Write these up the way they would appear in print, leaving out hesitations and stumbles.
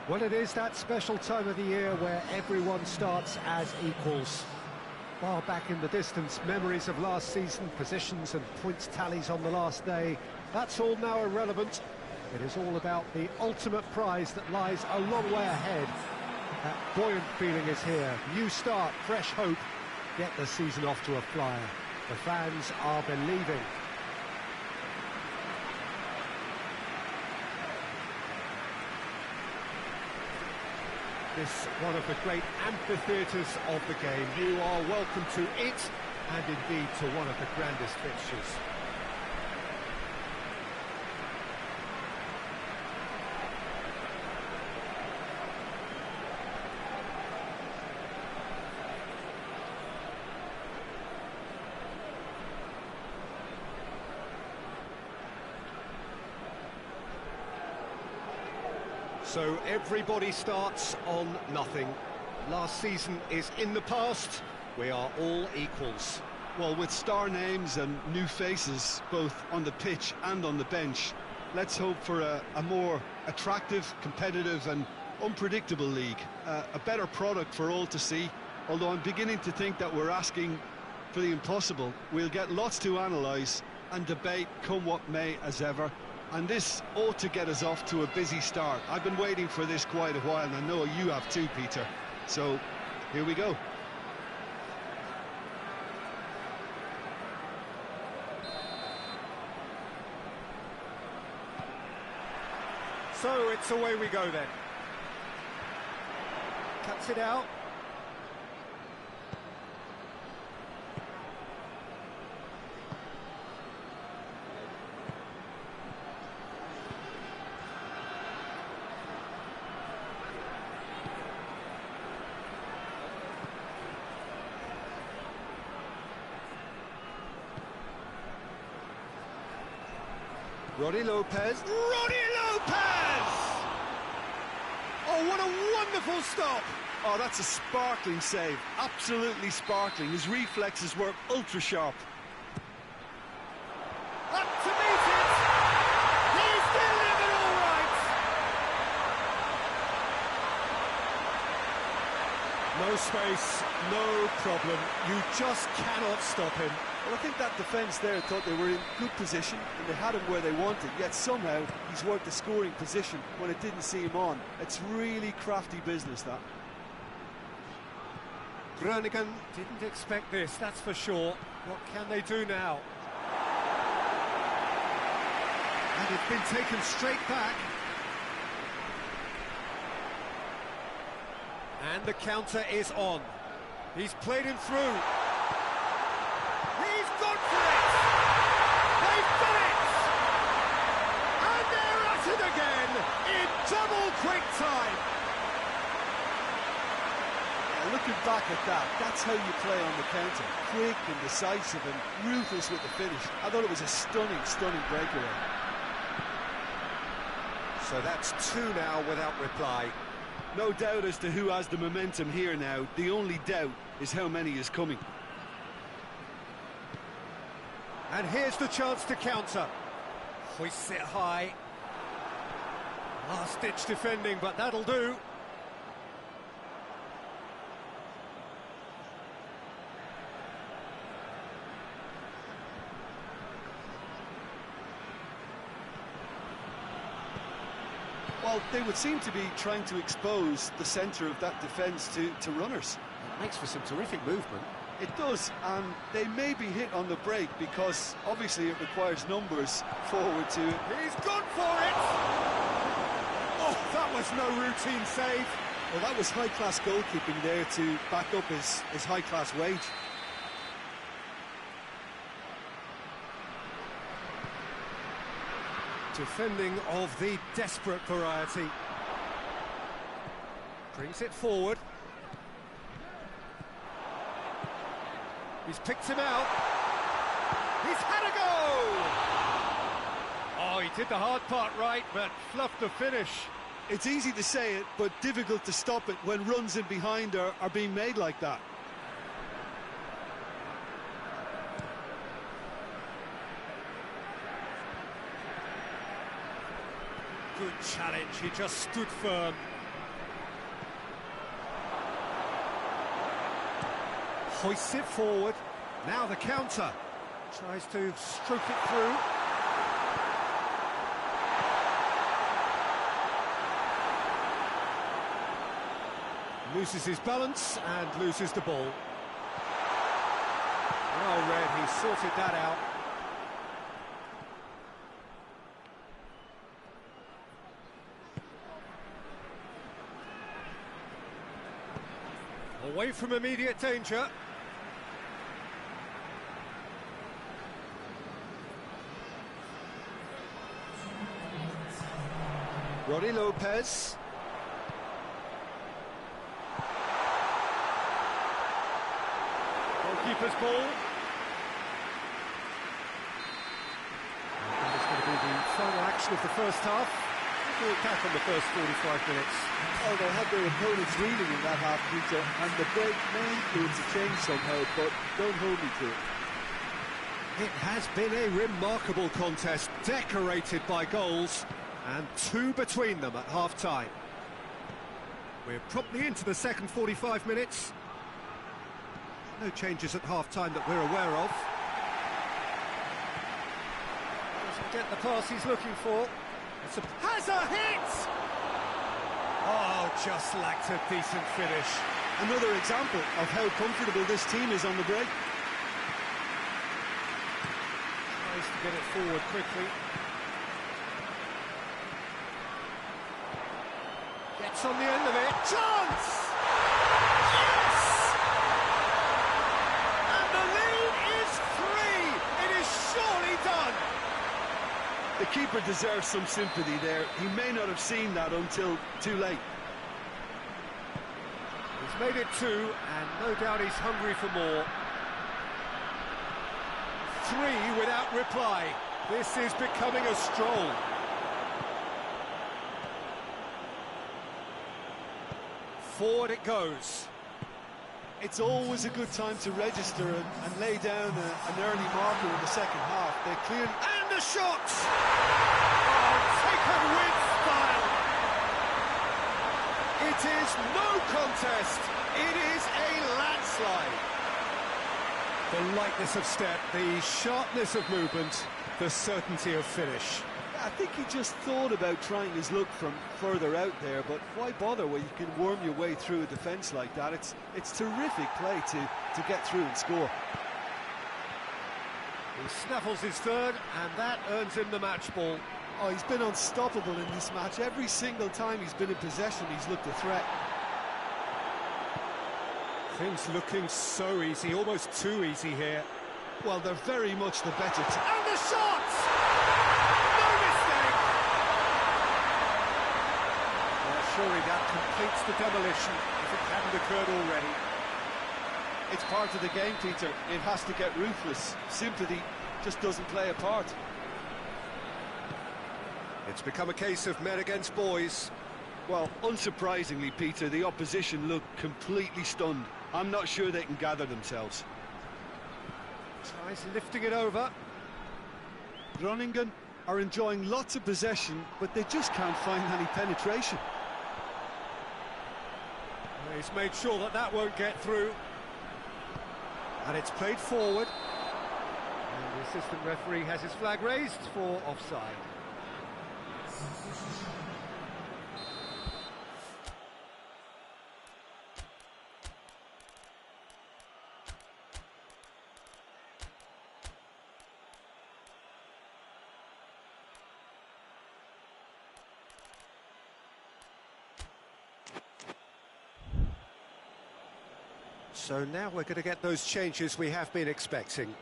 Well, it is that special time of the year where everyone starts as equals. Far back in the distance, memories of last season, positions and points tallies on the last day, that's all now irrelevant. It is all about the ultimate prize that lies a long way ahead. That buoyant feeling is here. New start, fresh hope. Get the season off to a flyer. The fans are believing. This one of the great amphitheatres of the game. You are welcome to it, and indeed to one of the grandest fixtures. So everybody starts on nothing. Last season is in the past. We are all equals. Well, with star names and new faces, both on the pitch and on the bench, let's hope for a more attractive, competitive and unpredictable league. A better product for all to see, although I'm beginning to think that we're asking for the impossible. We'll get lots to analyse and debate, come what may, as ever. And this ought to get us off to a busy start. I've been waiting for this quite a while, and I know you have too, Peter. So, here we go. So, it's away we go then. Cuts it out. Roddy Lopez. Roddy Lopez! Oh, what a wonderful stop! Oh, that's a sparkling save. Absolutely sparkling. His reflexes were ultra-sharp. Up to meet it! He's delivered all right! No space, no problem. You just cannot stop him. Well, I think that defence there thought they were in good position and they had him where they wanted, yet somehow he's worked a scoring position when it didn't see him on. It's really crafty business, that. Groningen didn't expect this, that's for sure. What can they do now? And it's been taken straight back. And the counter is on. He's played him through. He's gone for it! They've done it! And they're at it again in double quick time! Looking back at that, that's how you play on the counter. Quick and decisive and ruthless with the finish. I thought it was a stunning, stunning breakaway. So that's two now without reply. No doubt as to who has the momentum here now. The only doubt is how many is coming. And here's the chance to counter. Hoists it high. Last-ditch defending, but that'll do. Well, they would seem to be trying to expose the centre of that defence to runners. It makes for some terrific movement. It does, and they may be hit on the break because obviously it requires numbers forward to... He's gone for it! Oh, that was no routine save. Well, that was high-class goalkeeping there to back up his high-class wage. Defending of the desperate variety. Brings it forward. He's picked him out. He's had a go! Oh, he did the hard part right, but fluffed the finish. It's easy to say it, but difficult to stop it when runs in behind are being made like that. Good challenge, he just stood firm. Hoists it forward. Now the counter. Tries to stroke it through. Loses his balance and loses the ball. Well read, he sorted that out. Away from immediate danger. Roddy Lopez. Goalkeeper's ball. That is going to be the final action of the first half. We'll look back on the first 45 minutes. Oh, they had their opponents reeling in that half, Peter, and the break may influence a change somehow, but don't hold me to it. It has been a remarkable contest, decorated by goals, and two between them at half-time. We're promptly into the second 45 minutes. No changes at half-time that we're aware of. Doesn't get the pass he's looking for. Has a hit! Oh, just lacked a decent finish. Another example of how comfortable this team is on the break. Tries to get it forward quickly. Gets on the end of it. Chance! Yes! And the lead is 3! It is surely done! The keeper deserves some sympathy there. He may not have seen that until too late. He's made it 2, and no doubt he's hungry for more. 3 without reply. This is becoming a stroll. Forward it goes. It's always a good time to register and lay down an early marker in the second half. They clearly... And the shot! Oh, taken with style! It is no contest. It is a landslide. The lightness of step, the sharpness of movement, the certainty of finish. I think he just thought about trying his luck from further out there, but why bother when you can worm your way through a defence like that? It's terrific play to get through and score. He snaffles his third, and that earns him the match ball. Oh, he's been unstoppable in this match. Every single time he's been in possession, he's looked a threat. Things looking so easy, almost too easy here. Well, they're very much the better team. And the shot! No mistake! Well, surely that completes the demolition, if it hadn't occurred already. It's part of the game, Peter. It has to get ruthless. Sympathy just doesn't play a part. It's become a case of men against boys. Well, unsurprisingly, Peter, the opposition look completely stunned. I'm not sure they can gather themselves. Tries lifting it over. Groningen are enjoying lots of possession, but they just can't find any penetration. He's made sure that that won't get through. And it's played forward. And the assistant referee has his flag raised for offside. So now we're going to get those changes we have been expecting.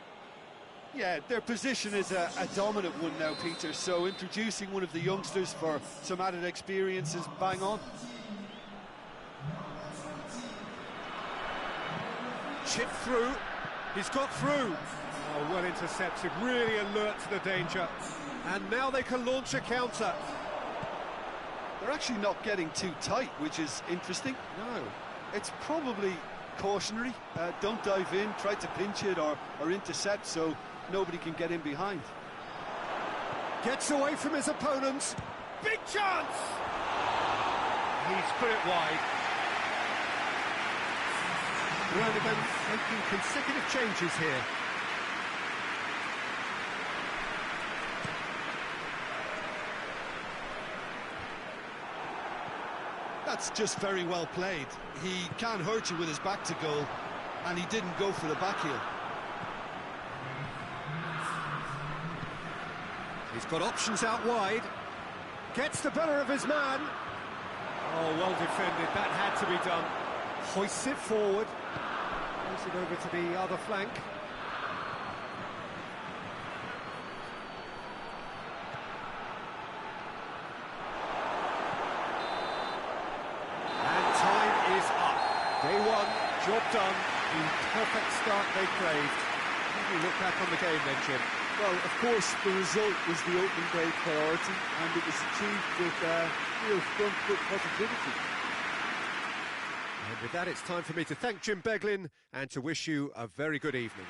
Yeah, their position is a dominant one now, Peter, so introducing one of the youngsters for some added experience is bang on. Chip through, he's got through. Oh, well intercepted, really alert to the danger. And now they can launch a counter. They're actually not getting too tight, which is interesting. No. It's probably cautionary. Don't dive in, try to pinch it or intercept so nobody can get in behind. Gets away from his opponents. Big chance! He's put it wide. Groningen making consecutive changes here. That's just very well played. He can't hurt you with his back to goal, and he didn't go for the back heel. He's got options out wide. Gets the better of his man. Oh, well defended. That had to be done. Hoists it forward. Moves it over to the other flank. And time is up. Day one, job done. The perfect start they craved. How do you look back on the game then, Jim? Well, of course, the result was the opening day priority, and it was achieved with real front foot positivity. And with that, it's time for me to thank Jim Beglin and to wish you a very good evening.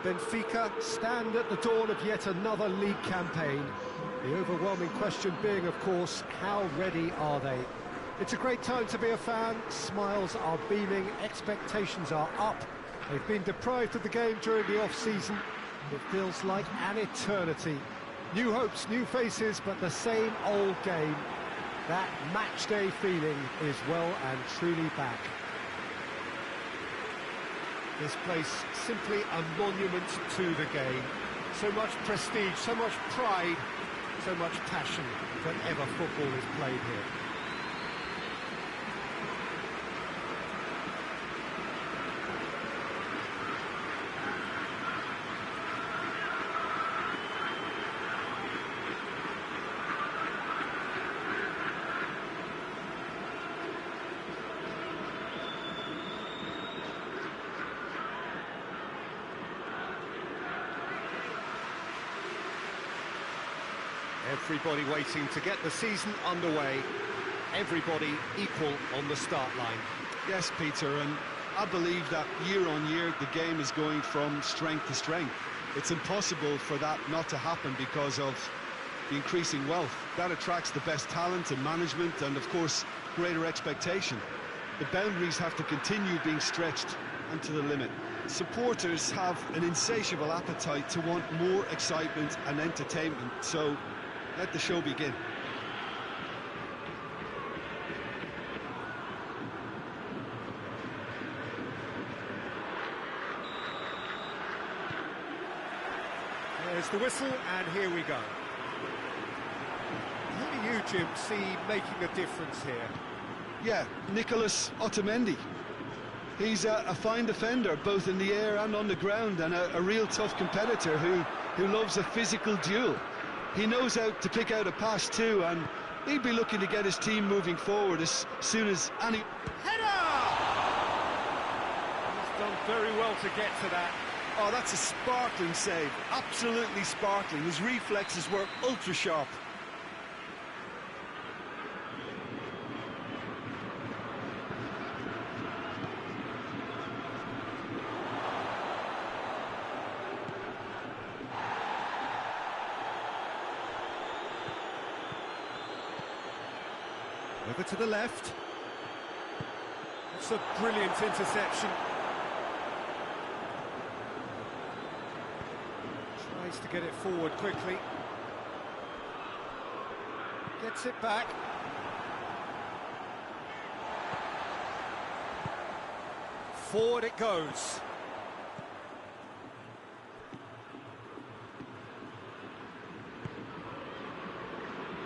Benfica stand at the dawn of yet another league campaign. The overwhelming question being, of course, how ready are they? It's a great time to be a fan. Smiles are beaming, expectations are up. They've been deprived of the game during the off-season. It feels like an eternity. New hopes, new faces, but the same old game. That match-day feeling is well and truly back. This place simply a monument to the game. So much prestige, so much pride, so much passion whenever football is played here. Everybody waiting to get the season underway. Everybody equal on the start line. Yes, Peter, and I believe that year on year the game is going from strength to strength. It's impossible for that not to happen because of the increasing wealth. That attracts the best talent and management and, of course, greater expectation. The boundaries have to continue being stretched and to the limit. Supporters have an insatiable appetite to want more excitement and entertainment, so let the show begin. There's the whistle, and here we go. Who do you, Jim, see making a difference here? Yeah, Nicholas Otamendi. He's a fine defender, both in the air and on the ground, and a real tough competitor who loves a physical duel. He knows how to pick out a pass too, and he'd be looking to get his team moving forward as soon as any... Header! He's done very well to get to that. Oh, that's a sparkling save, absolutely sparkling. His reflexes were ultra sharp. Over to the left. That's a brilliant interception. Tries to get it forward quickly. Gets it back. Forward it goes.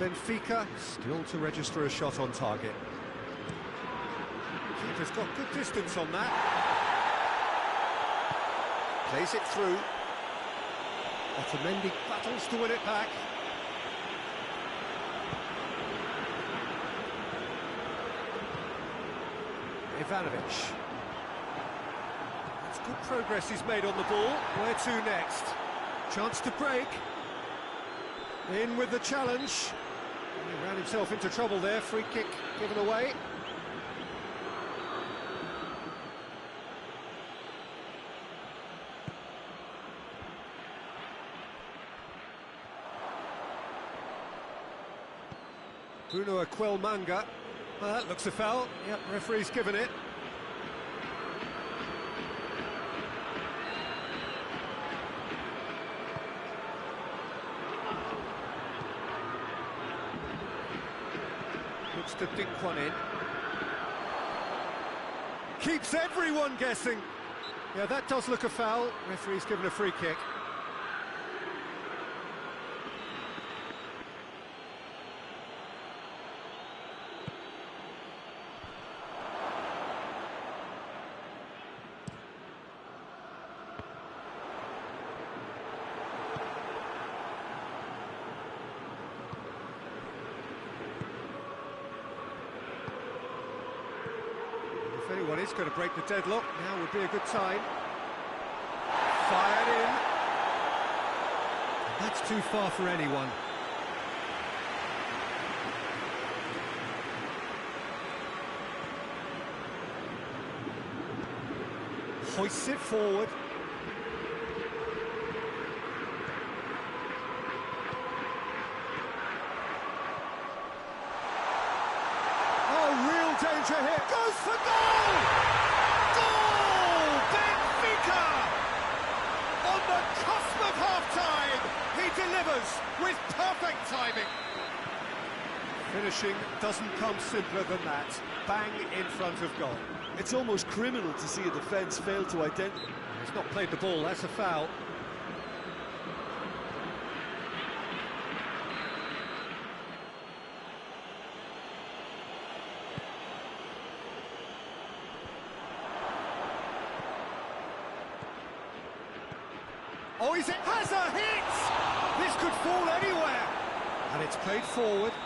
Benfica still to register a shot on target. Keeper's got good distance on that. Plays it through. Otamendi battles to win it back. Ivanovic. That's good progress he's made on the ball. Where to next? Chance to break. In with the challenge. He ran himself into trouble there. Free kick given away. Bruno Aquelmanga. Well, that looks a foul. Yep, referee's given it. Looks to dink one in. Keeps everyone guessing. Yeah, that does look a foul. Referee's given a free kick. If anyone is going to break the deadlock, now would be a good time. Fired in. That's too far for anyone. Hoists it forward. Danger here, goes for goal! Goal! Benfica! On the cusp of half-time, he delivers with perfect timing. Finishing doesn't come simpler than that. Bang in front of goal. It's almost criminal to see a defence fail to identify. He's not played the ball, that's a foul. Oh, has a hit! This could fall anywhere. And it's played forward. The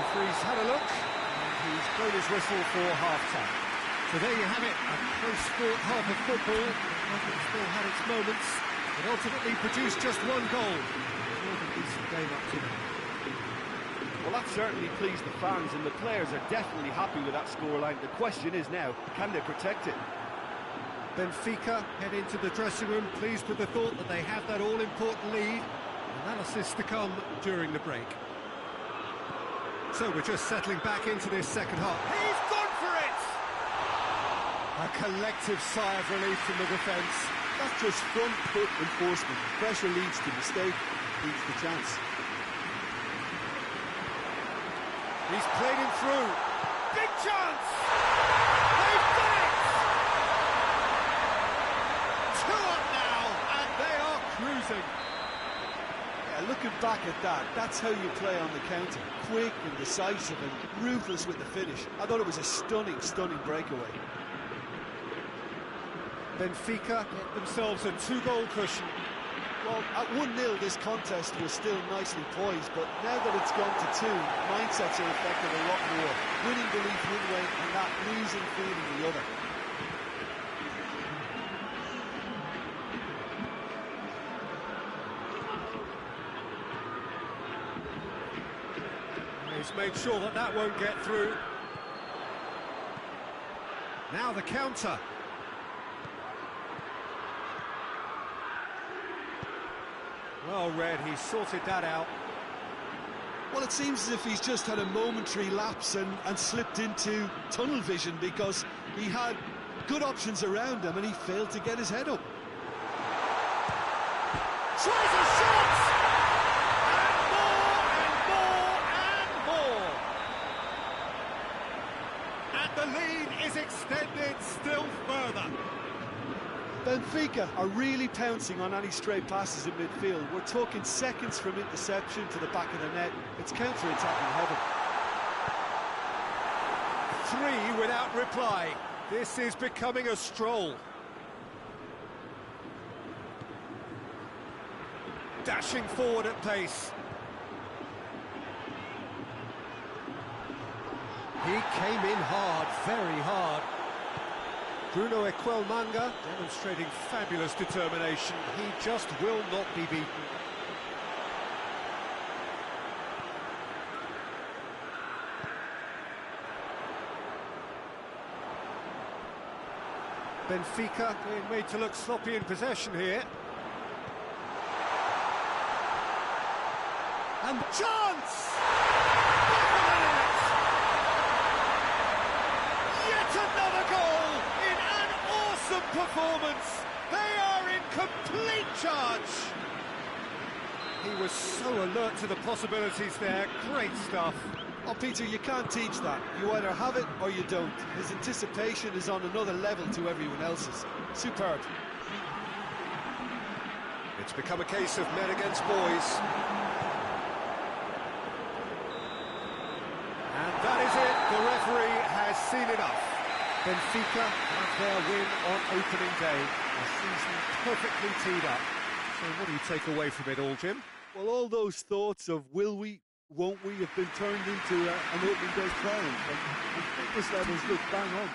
referee's had a look, and he's blown his whistle for half-time. So there you have it, a close sport half of football. It still had its moments, but ultimately produced just one goal. More than decent game up to now. Well, that certainly pleased the fans, and the players are definitely happy with that scoreline. The question is now, can they protect it? Benfica head into the dressing room, pleased with the thought that they have that all-important lead. Analysis to come during the break. So we're just settling back into this second half. He's gone A collective sigh of relief from the defence. That's just front foot enforcement. Pressure leads to mistake, leads to chance. He's played him through. Big chance! They've done it! 2 up now, and they are cruising. Yeah, looking back at that, that's how you play on the counter. Quick and decisive and ruthless with the finish. I thought it was a stunning, stunning breakaway. Benfica get themselves a 2-goal cushion. Well, at 1-0 this contest was still nicely poised, but now that it's gone to 2, mindsets are affected a lot more. Winning belief one way and that losing feeling the other. He's made sure that that won't get through. Now the counter. Well read, he sorted that out. Well, it seems as if he's just had a momentary lapse and slipped into tunnel vision, because he had good options around him and he failed to get his head up. Tries a shot! And more! And the lead is extended still further. Benfica are really pouncing on any stray passes in midfield. We're talking seconds from interception to the back of the net. It's counter-attacking heaven. 3 without reply. This is becoming a stroll. Dashing forward at pace. He came in hard, very hard. Bruno Equelmanga demonstrating fabulous determination. He just will not be beaten. Benfica being made to look sloppy in possession here. And chance! Yet another goal in an awesome performance. They are in complete charge. He was so alert to the possibilities there. Great stuff. Oh, Peter, you can't teach that. You either have it or you don't. His anticipation is on another level to everyone else's. Superb. It's become a case of men against boys. And that is it. The referee has seen enough. Benfica have their win on opening day. A season perfectly teed up. So what do you take away from it all, Jim? Well, all those thoughts of will we, won't we have been turned into an opening day triumph. And fitness levels look bang on.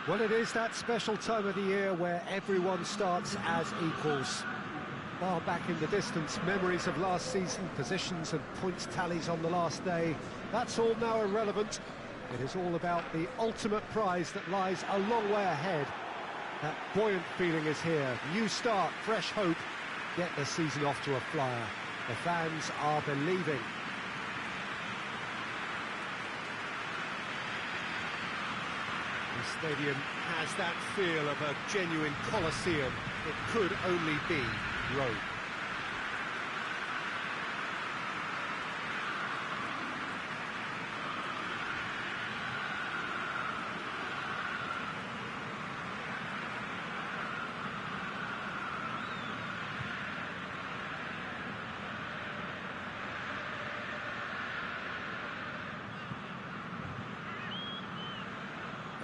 Well, it is that special time of the year where everyone starts as equals. Far back in the distance, memories of last season, positions and points tallies on the last day, that's all now irrelevant. It is all about the ultimate prize that lies a long way ahead. That buoyant feeling is here. New start, fresh hope. Get the season off to a flyer. The fans are believing. The stadium has that feel of a genuine Colosseum. It could only be Rome.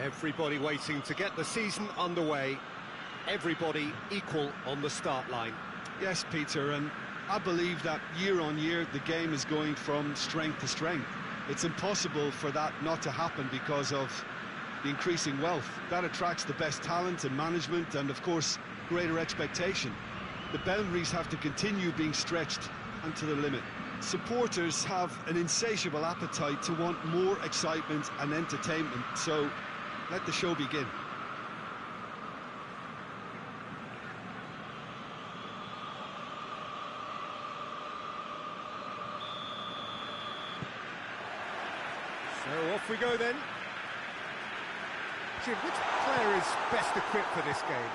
Everybody waiting to get the season underway. Everybody equal on the start line. Yes, Peter, and I believe that year on year the game is going from strength to strength. It's impossible for that not to happen because of the increasing wealth. That attracts the best talent and management and, of course, greater expectation. The boundaries have to continue being stretched and to the limit. Supporters have an insatiable appetite to want more excitement and entertainment, so let the show begin. So off we go then. Jim, which player is best equipped for this game?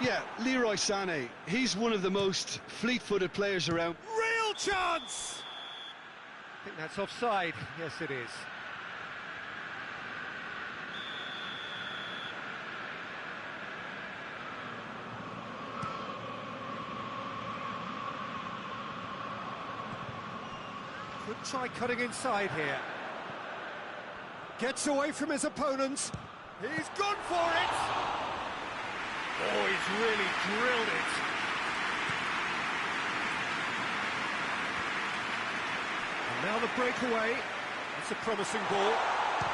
Yeah, Leroy Sané. He's one of the most fleet-footed players around. Real chance! I think that's offside. Yes, it is. Could try cutting inside here. Gets away from his opponents. He's gone for it! Oh, he's really drilled it. And now the breakaway. That's a promising ball.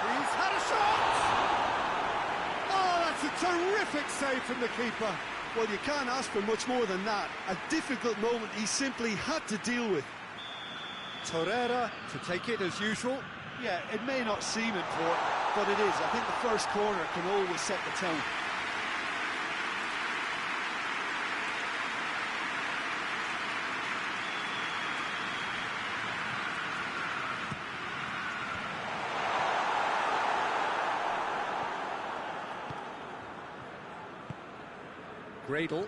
He's had a shot! Oh, that's a terrific save from the keeper. Well, you can't ask for much more than that. A difficult moment he simply had to deal with. Torreira to take it as usual. Yeah, it may not seem important, but it is. I think the first corner can always set the tone. Gradle.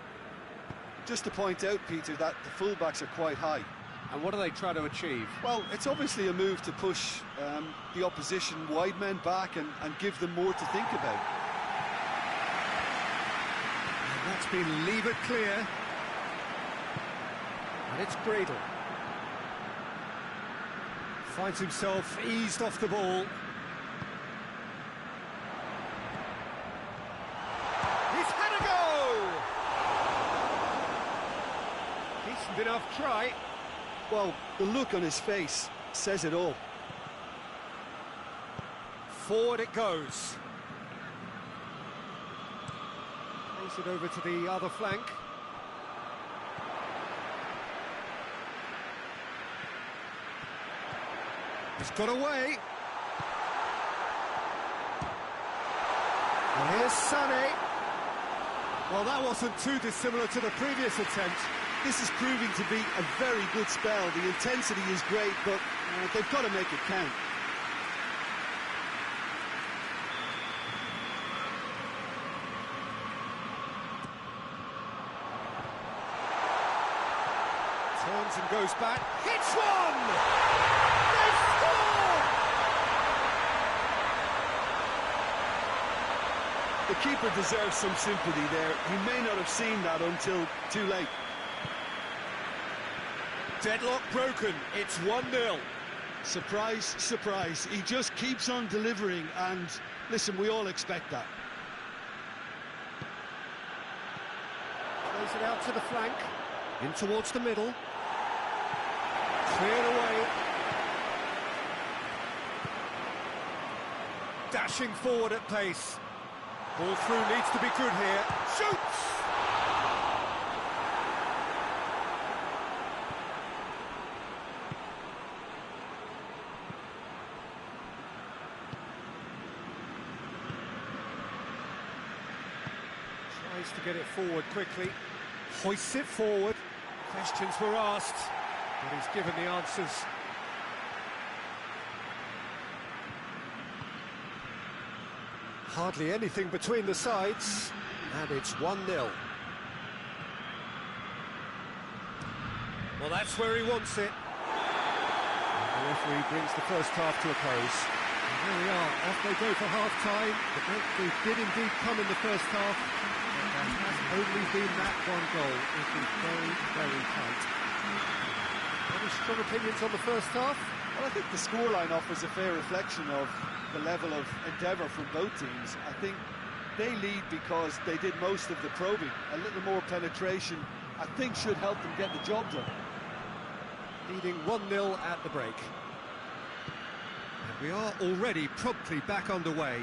Just to point out, Peter, that the fullbacks are quite high. And what do they try to achieve? Well, it's obviously a move to push the opposition wide men back and give them more to think about. And that's been levered clear. And it's Gradle. Finds himself eased off the ball. He's had a go! Decent enough try. Well, the look on his face says it all. Forward it goes. Plays it over to the other flank. He's got away. And here's Sané. Well, that wasn't too dissimilar to the previous attempt. This is proving to be a very good spell. The intensity is great, but they've got to make it count. Turns and goes back. Hits one! They score! The keeper deserves some sympathy there. He may not have seen that until too late. Deadlock broken, it's 1-0. Surprise, surprise. He just keeps on delivering, and listen, we all expect that. Plays it out to the flank, in towards the middle. Cleared away. Dashing forward at pace. Ball through needs to be good here. Shoots! Tries to get it forward quickly. Hoists it forward. Questions were asked, but he's given the answers. Hardly anything between the sides, and it's 1-0. Well, that's where he wants it. And the referee brings the first half to a close. And here we are, off they go for half-time. The breakthrough did indeed come in the first half, but there has only been that one goal. It was very, very tight. Any strong opinions on the first half? Well, I think the scoreline offers a fair reflection of the level of endeavour from both teams. I think they lead because they did most of the probing. A little more penetration, I think, should help them get the job done. Leading 1-0 at the break. And we are already promptly back underway.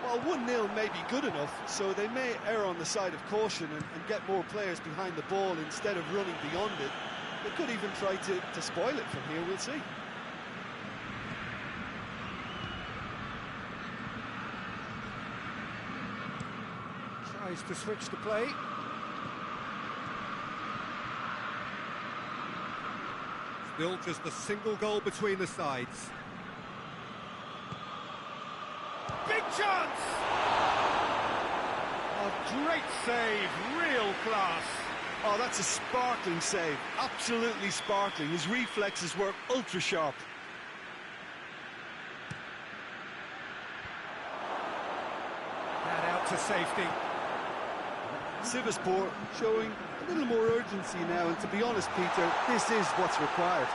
Well, 1-0 may be good enough, so they may err on the side of caution and get more players behind the ball instead of running beyond it. They could even try to spoil it from here, we'll see. Tries to switch the play. Still just a single goal between the sides. Big chance! A great save, real class. Oh, that's a sparkling save, absolutely sparkling. His reflexes were ultra sharp. That out to safety. Sivaspor showing a little more urgency now, and to be honest, Peter, this is what's required.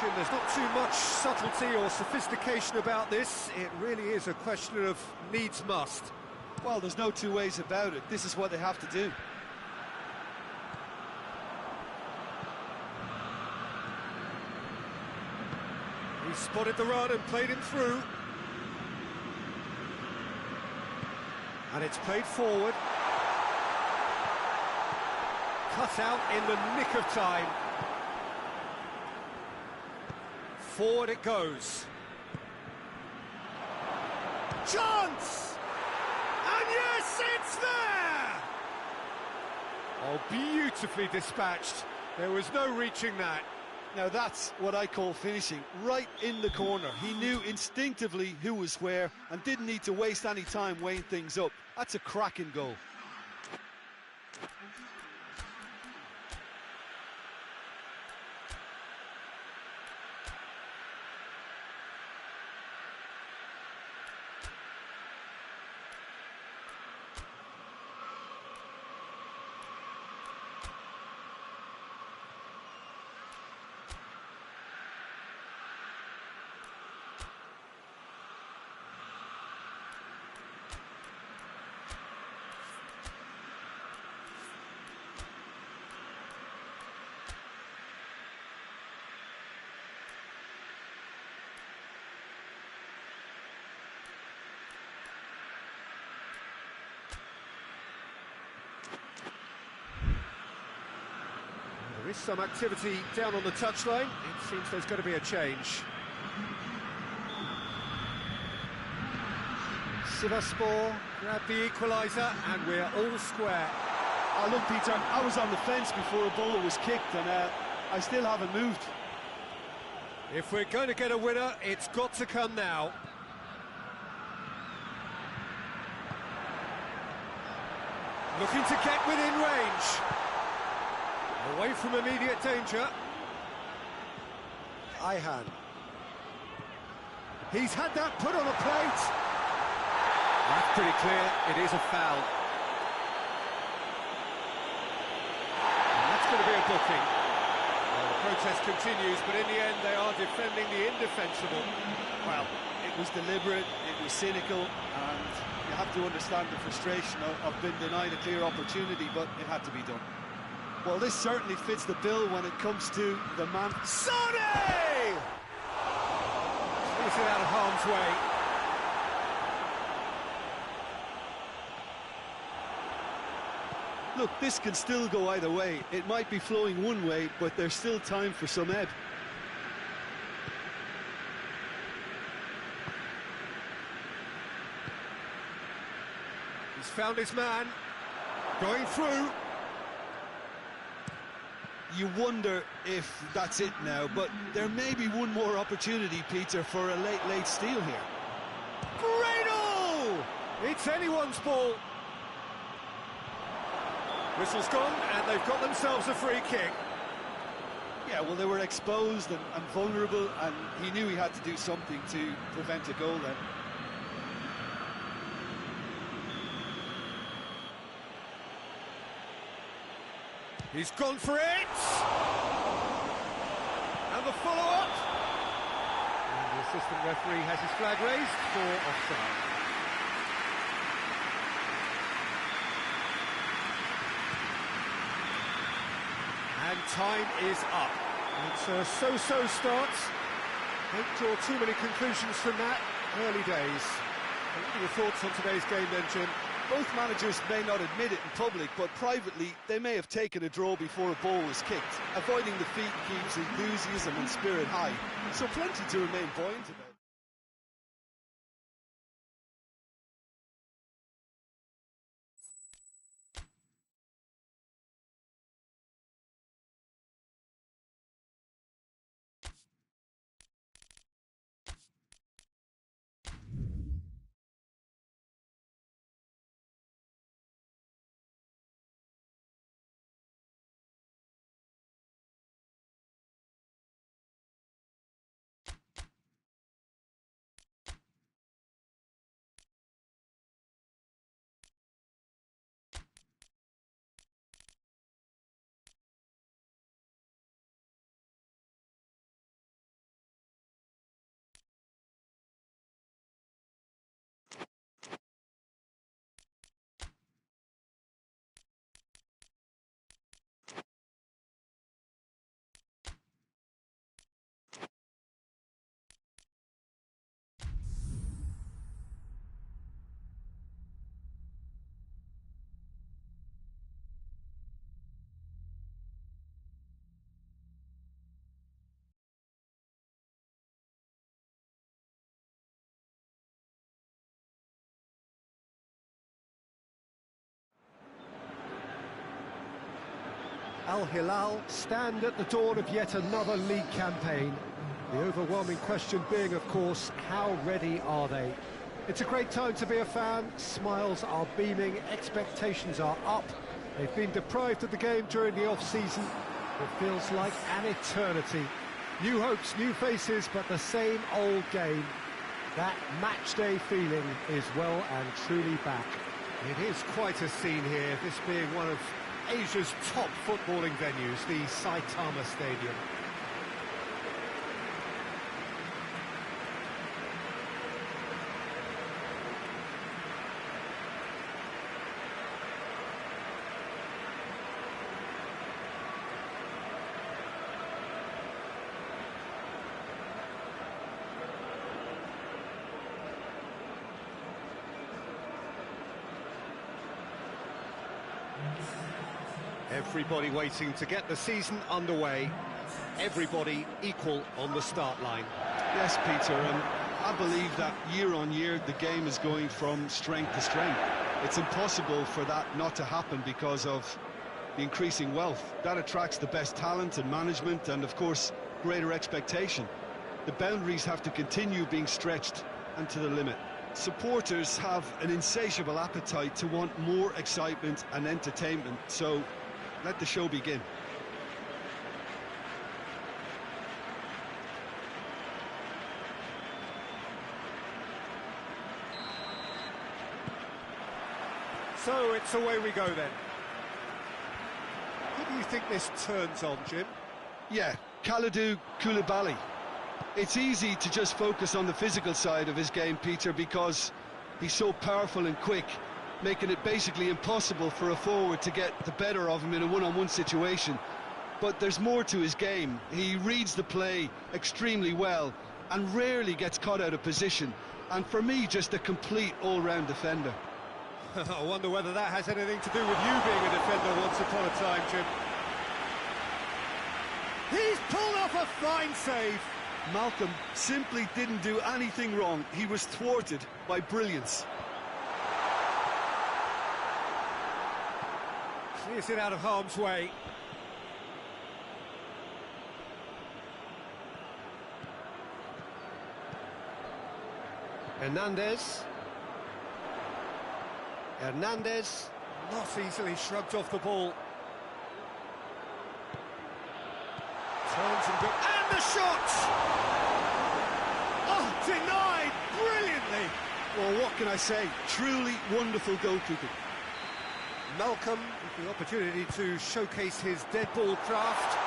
Jim, there's not too much subtlety or sophistication about this. It really is a question of needs must. Well, there's no two ways about it. This is what they have to do. He spotted the run and played him through. And it's played forward. Cut out in the nick of time. Forward it goes. Chance! And yes, it's there! Oh, beautifully dispatched. There was no reaching that. Now that's what I call finishing, right in the corner. He knew instinctively who was where and didn't need to waste any time weighing things up. That's a cracking goal. There is some activity down on the touchline. It seems there's going to be a change. Sivaspor grabbed the equaliser, and we're all square. Oh, look, Peter, I was on the fence before a ball was kicked, and I still haven't moved. If we're going to get a winner, it's got to come now. Looking to get within range. Away from immediate danger. Ihan. He's had that put on a plate. That's pretty clear, it is a foul. And that's going to be a booking. Well, the protest continues, but in the end they are defending the indefensible. Well, it was deliberate, it was cynical, and you have to understand the frustration of being denied a clear opportunity, but it had to be done. Well, this certainly fits the bill when it comes to the man. Sonny! He's out of harm's way. Look, this can still go either way. It might be flowing one way, but there's still time for some ebb. He's found his man, going through. You wonder if that's it now, but there may be one more opportunity, Peter, for a late steal here. Grado! It's anyone's ball. Whistle's gone, and they've got themselves a free kick. Yeah, well, they were exposed and vulnerable, and he knew he had to do something to prevent a goal then. He's gone for it! And the follow-up! And the assistant referee has his flag raised for offside. And time is up. It's a so-so start. Don't draw too many conclusions from that. Early days. What are your thoughts on today's game then, Jim? Both managers may not admit it in public, but privately they may have taken a draw before a ball was kicked. Avoiding defeat keeps enthusiasm and spirit high, so plenty to remain buoyant about. Al Hilal stand at the dawn of yet another league campaign. The overwhelming question being, of course, how ready are they? It's a great time to be a fan. Smiles are beaming, expectations are up. They've been deprived of the game during the off-season. It feels like an eternity. New hopes, new faces, but the same old game. That match-day feeling is well and truly back. It is quite a scene here, this being one of Asia's top footballing venues, the Saitama Stadium. Everybody waiting to get the season underway. Everybody equal on the start line. Yes, Peter, and I believe that year on year the game is going from strength to strength. It's impossible for that not to happen because of the increasing wealth. That attracts the best talent and management and, of course, greater expectation. The boundaries have to continue being stretched and to the limit. Supporters have an insatiable appetite to want more excitement and entertainment, so let the show begin. So it's away we go then. Who do you think this turns on, Jim? Yeah, Kalidou Koulibaly. It's easy to just focus on the physical side of his game, Peter, because he's so powerful and quick, making it basically impossible for a forward to get the better of him in a one-on-one situation. But there's more to his game. He reads the play extremely well and rarely gets caught out of position. And for me, just a complete all-round defender. I wonder whether that has anything to do with you being a defender once upon a time, Jim. He's pulled off a fine save. Malcolm simply didn't do anything wrong. He was thwarted by brilliance. Clears it out of harm's way. Hernandez. Not easily shrugged off the ball. Turns and the shot! Oh, denied brilliantly. Well, what can I say? Truly wonderful goalkeeping. Malcolm with the opportunity to showcase his dead ball craft.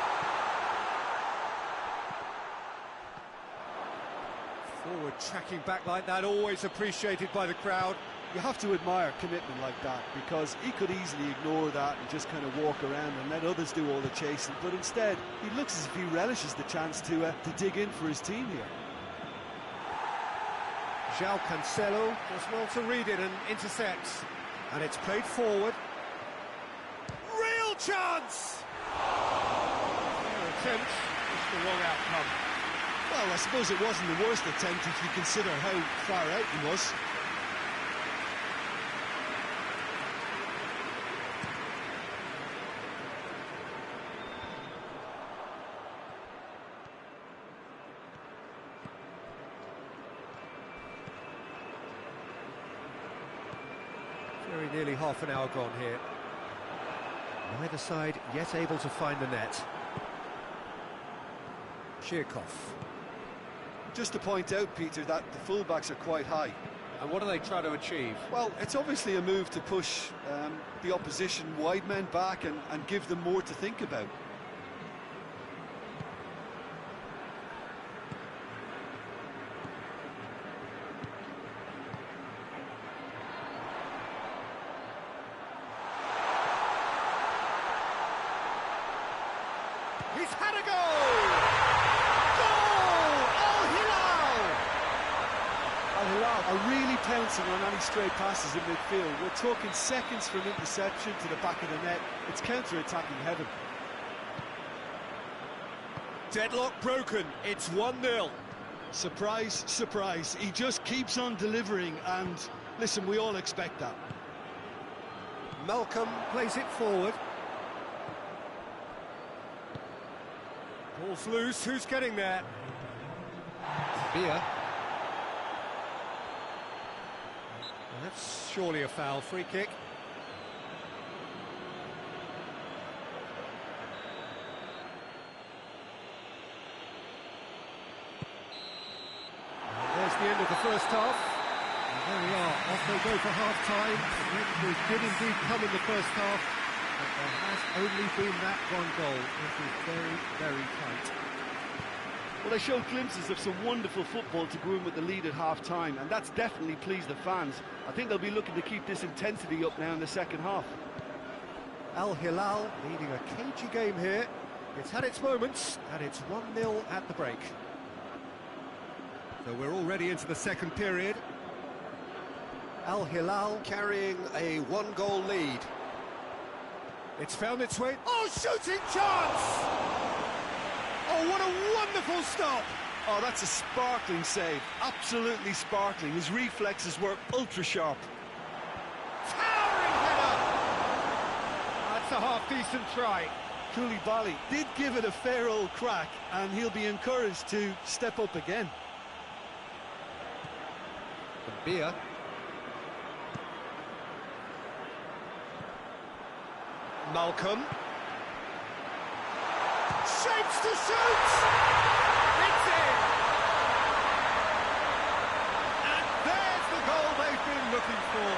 Forward tracking back like that, always appreciated by the crowd. You have to admire commitment like that, because he could easily ignore that and just kind of walk around and let others do all the chasing, but instead he looks as if he relishes the chance to dig in for his team here. João Cancelo does well to read it and intercepts, and it's played forward. Real chance! Their attempt, just the wrong outcome. Well, I suppose it wasn't the worst attempt if you consider how far out he was. Very nearly half an hour gone here. Neither side yet able to find the net. Chirkov. Just to point out, Peter, that the fullbacks are quite high. And what do they try to achieve? Well, it's obviously a move to push the opposition wide men back and give them more to think about. He's had a goal! Goal! Al-Hilal are really pouncing on any stray passes in midfield. We're talking seconds from interception to the back of the net. It's counter-attacking heaven. Deadlock broken, it's 1-0. Surprise, surprise. He just keeps on delivering, and listen, we all expect that. Malcolm plays it forward. Ball's loose, who's getting there? Beer. That's surely a foul, free kick. And there's the end of the first half. And there we are, off they go for half-time. It did indeed come in the first half, but there has only been that one goal. It is very, very tight. Well, they showed glimpses of some wonderful football to go in with the lead at half-time, and that's definitely pleased the fans. I think they'll be looking to keep this intensity up now in the second half. Al-Hilal leading a cagey game here. It's had its moments, and it's 1-0 at the break. So we're already into the second period. Al-Hilal carrying a one-goal lead. It's found its way. Oh, shooting chance! Oh, what a wonderful stop! Oh, that's a sparkling save. Absolutely sparkling. His reflexes were ultra-sharp. Towering header! That's a half-decent try. Koulibaly did give it a fair old crack, and he'll be encouraged to step up again. Beer. Malcolm. Shapes to shoot! It's in! And there's the goal they've been looking for.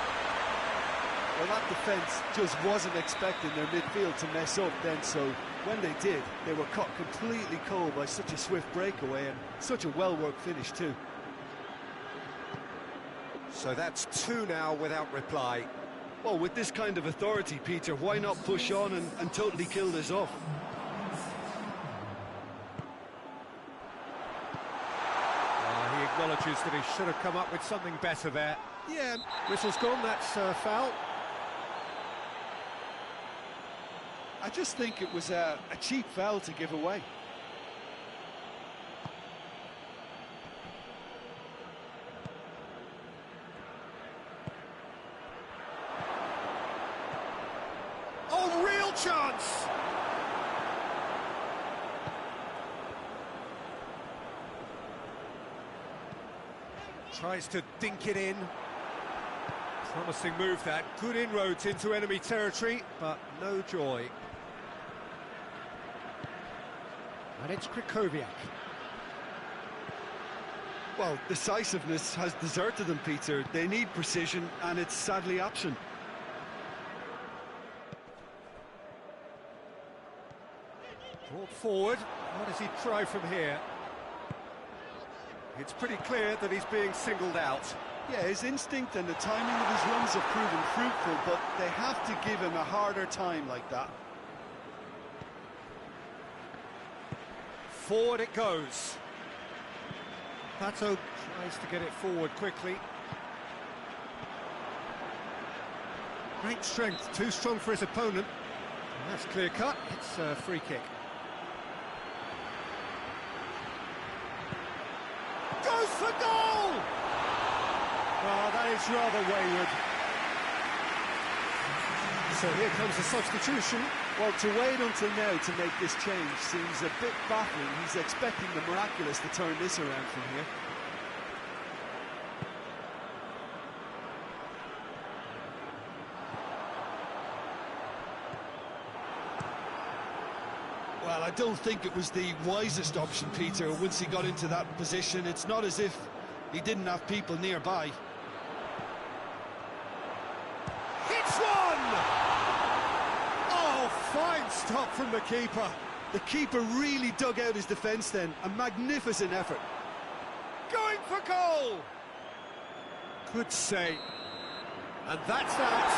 Well, that defence just wasn't expecting their midfield to mess up then, so when they did, they were caught completely cold by such a swift breakaway and such a well-worked finish too. So that's 2 now without reply. Well, with this kind of authority, Peter, why not push on and totally kill this off? acknowledges that he should have come up with something better there. Yeah. Whistle's gone, that's foul. I just think it was a cheap foul to give away. Oh, real chance! Tries to dink it in. Promising move that. Good inroads into enemy territory, but no joy. And it's Krychowiak. Well, decisiveness has deserted them, Peter. They need precision, and it's sadly absent. Brought forward. What does he try from here? It's pretty clear that he's being singled out. Yeah, his instinct and the timing of his runs have proven fruitful, but they have to give him a harder time like that. Forward it goes. Pato tries to get it forward quickly. Great strength, too strong for his opponent. And that's clear cut, it's a free kick. Goes for goal! Oh, that is rather wayward. So here comes the substitution. Well, to wait until now to make this change seems a bit baffling. He's expecting the miraculous to turn this around from here. Well, I don't think it was the wisest option, Peter, once he got into that position. It's not as if he didn't have people nearby. Hits one! Oh, fine stop from the keeper. The keeper really dug out his defence then. A magnificent effort. Going for goal! Good save. And that's that.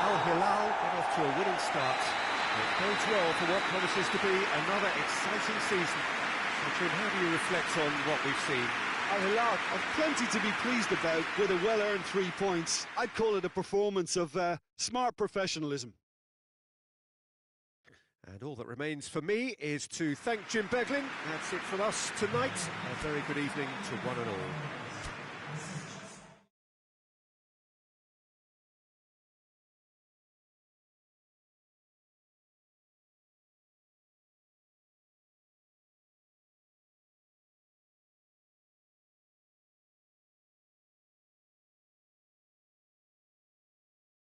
Al Hilal got off to a winning start. It bodes well for what promises to be another exciting season. So, Jim, how do you reflect on what we've seen? Al Hilal have plenty to be pleased about with a well-earned 3 points. I'd call it a performance of smart professionalism. And all that remains for me is to thank Jim Beglin. That's it from us tonight. A very good evening to one and all.